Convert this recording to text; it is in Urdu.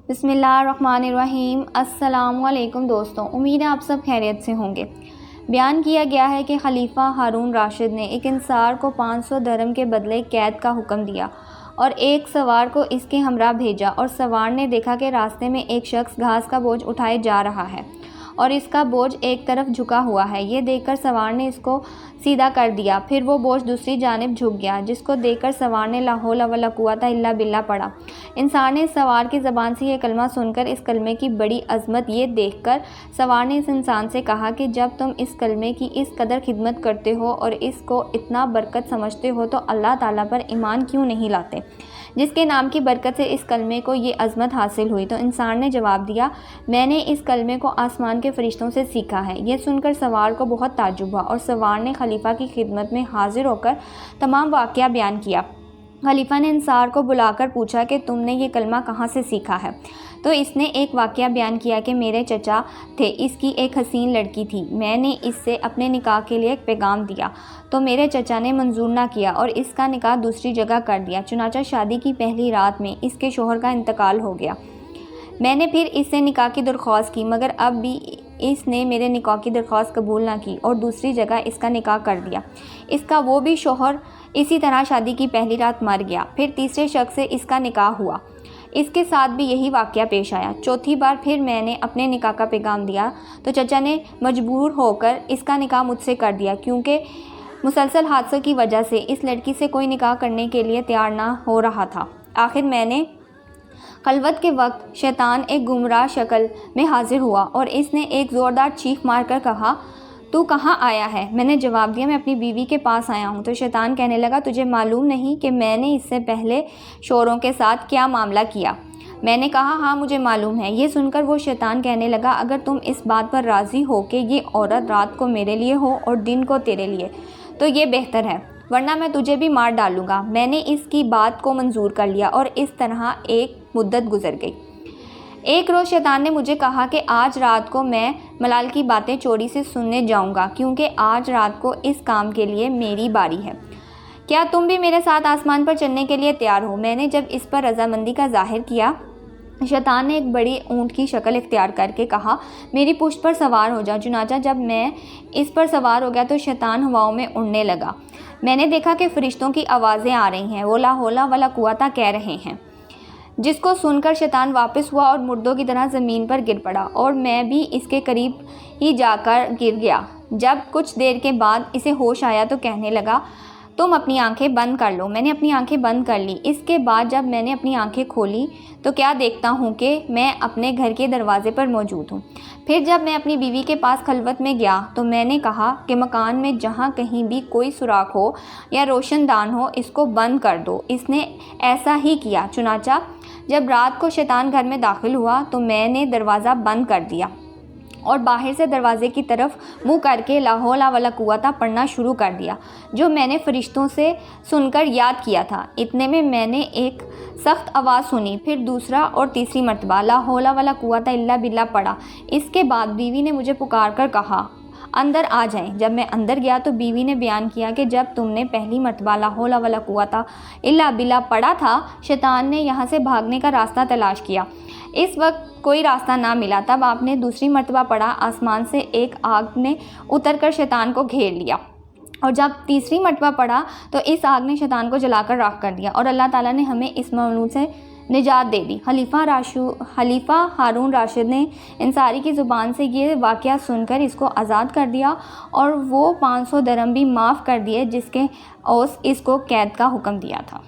بسم اللہ الرحمن الرحیم۔ السلام علیکم دوستوں، امید ہے آپ سب خیریت سے ہوں گے۔ بیان کیا گیا ہے کہ خلیفہ ہارون راشد نے ایک انصار کو 500 درہم کے بدلے قید کا حکم دیا اور ایک سوار کو اس کے ہمراہ بھیجا، اور سوار نے دیکھا کہ راستے میں ایک شخص گھاس کا بوجھ اٹھائے جا رہا ہے اور اس کا بوجھ ایک طرف جھکا ہوا ہے۔ یہ دیکھ کر سوار نے اس کو سیدھا کر دیا، پھر وہ بوجھ دوسری جانب جھک گیا، جس کو دیکھ کر سوار نے لا حول ولا قوت الا باللہ پڑھا۔ انسان نے سوار کی زبان سے یہ کلمہ سن کر اس کلمے کی بڑی عظمت یہ دیکھ کر سوار نے اس انسان سے کہا کہ جب تم اس کلمے کی اس قدر خدمت کرتے ہو اور اس کو اتنا برکت سمجھتے ہو تو اللہ تعالیٰ پر ایمان کیوں نہیں لاتے، جس کے نام کی برکت سے اس کلمے کو یہ عظمت حاصل ہوئی۔ تو انسان نے جواب دیا، میں نے اس کلمے کو آسمان کے فرشتوں سے سیکھا ہے۔ یہ سن کر سوار کو بہت تعجب ہوا اور سوار نے خلیفہ کی خدمت میں حاضر ہو کر تمام واقعہ بیان کیا۔ خلیفہ نے انصار کو بلا کر پوچھا کہ تم نے یہ کلمہ کہاں سے سیکھا ہے؟ تو اس نے ایک واقعہ بیان کیا کہ میرے چچا تھے، اس کی ایک حسین لڑکی تھی، میں نے اس سے اپنے نکاح کے لیے ایک پیغام دیا تو میرے چچا نے منظور نہ کیا اور اس کا نکاح دوسری جگہ کر دیا۔ چنانچہ شادی کی پہلی رات میں اس کے شوہر کا انتقال ہو گیا۔ میں نے پھر اس سے نکاح کی درخواست کی، مگر اب بھی اس نے میرے نکاح کی درخواست قبول نہ کی اور دوسری جگہ اس کا نکاح کر دیا۔ اس کا وہ بھی شوہر اسی طرح شادی کی پہلی رات مر گیا۔ پھر تیسرے شخص سے اس کا نکاح ہوا، اس کے ساتھ بھی یہی واقعہ پیش آیا۔ چوتھی بار پھر میں نے اپنے نکاح کا پیغام دیا تو چچا نے مجبور ہو کر اس کا نکاح مجھ سے کر دیا، کیونکہ مسلسل حادثوں کی وجہ سے اس لڑکی سے کوئی نکاح کرنے کے لیے تیار نہ ہو رہا تھا۔ آخر میں نے خلوت کے وقت شیطان ایک گمراہ شکل میں حاضر ہوا اور اس نے ایک زوردار چیخ مار کر کہا، تو کہاں آیا ہے؟ میں نے جواب دیا، میں اپنی بیوی کے پاس آیا ہوں۔ تو شیطان کہنے لگا، تجھے معلوم نہیں کہ میں نے اس سے پہلے شوہروں کے ساتھ کیا معاملہ کیا؟ میں نے کہا، ہاں مجھے معلوم ہے۔ یہ سن کر وہ شیطان کہنے لگا، اگر تم اس بات پر راضی ہو کہ یہ عورت رات کو میرے لیے ہو اور دن کو تیرے لیے تو یہ بہتر ہے، ورنہ میں تجھے بھی مار ڈالوں گا۔ میں نے اس کی بات کو منظور کر لیا اور اس طرح ایک مدت گزر گئی۔ ایک روز شیطان نے مجھے کہا کہ آج رات کو میں ملال کی باتیں چوری سے سننے جاؤں گا، کیونکہ آج رات کو اس کام کے لیے میری باری ہے۔ کیا تم بھی میرے ساتھ آسمان پر چڑھنے کے لیے تیار ہو؟ میں نے جب اس پر رضامندی کا ظاہر کیا، شیطان نے ایک بڑی اونٹ کی شکل اختیار کر کے کہا، میری پشت پر سوار ہو جا۔ چنانچہ جب میں اس پر سوار ہو گیا تو شیطان ہواؤں میں اڑنے لگا۔ میں نے دیکھا کہ فرشتوں کی آوازیں آ رہی ہیں، وہ لا حول ولا قوت کہہ رہے ہیں، جس کو سن کر شیطان واپس ہوا اور مردوں کی طرح زمین پر گر پڑا اور میں بھی اس کے قریب ہی جا کر گر گیا۔ جب کچھ دیر کے بعد اسے ہوش آیا تو کہنے لگا، تم اپنی آنکھیں بند کر لو۔ میں نے اپنی آنکھیں بند کر لی۔ اس کے بعد جب میں نے اپنی آنکھیں کھولی تو کیا دیکھتا ہوں کہ میں اپنے گھر کے دروازے پر موجود ہوں۔ پھر جب میں اپنی بیوی کے پاس خلوت میں گیا تو میں نے کہا کہ مکان میں جہاں کہیں بھی کوئی سوراخ ہو یا روشن دان ہو اس کو بند کر دو۔ اس نے ایسا ہی کیا۔ چنانچہ جب رات کو شیطان گھر میں داخل ہوا تو میں نے دروازہ بند کر دیا اور باہر سے دروازے کی طرف منہ کر کے لا حول ولا قوت پڑھنا شروع کر دیا، جو میں نے فرشتوں سے سن کر یاد کیا تھا۔ اتنے میں میں نے ایک سخت آواز سنی، پھر دوسرا اور تیسری مرتبہ لا حول ولا قوت الا باللہ پڑھا۔ اس کے بعد بیوی نے مجھے پکار کر کہا، اندر آ جائیں۔ جب میں اندر گیا تو بیوی نے بیان کیا کہ جب تم نے پہلی مرتبہ لا حول ولا قوت الا باللہ پڑھا تھا، شیطان نے یہاں سے بھاگنے کا راستہ تلاش کیا، اس وقت کوئی راستہ نہ ملا۔ تب آپ نے دوسری مرتبہ پڑھا، آسمان سے ایک آگ نے اتر کر شیطان کو گھیر لیا، اور جب تیسری مرتبہ پڑھا تو اس آگ نے شیطان کو جلا کر راکھ کر دیا اور اللہ تعالیٰ نے ہمیں اس ممنوع سے نجات دے دی۔ خلیفہ ہارون راشد نے انصاری کی زبان سے یہ واقعہ سن کر اس کو آزاد کر دیا اور وہ 500 درہم بھی معاف کر دیے جس کے اس کو قید کا حکم دیا تھا۔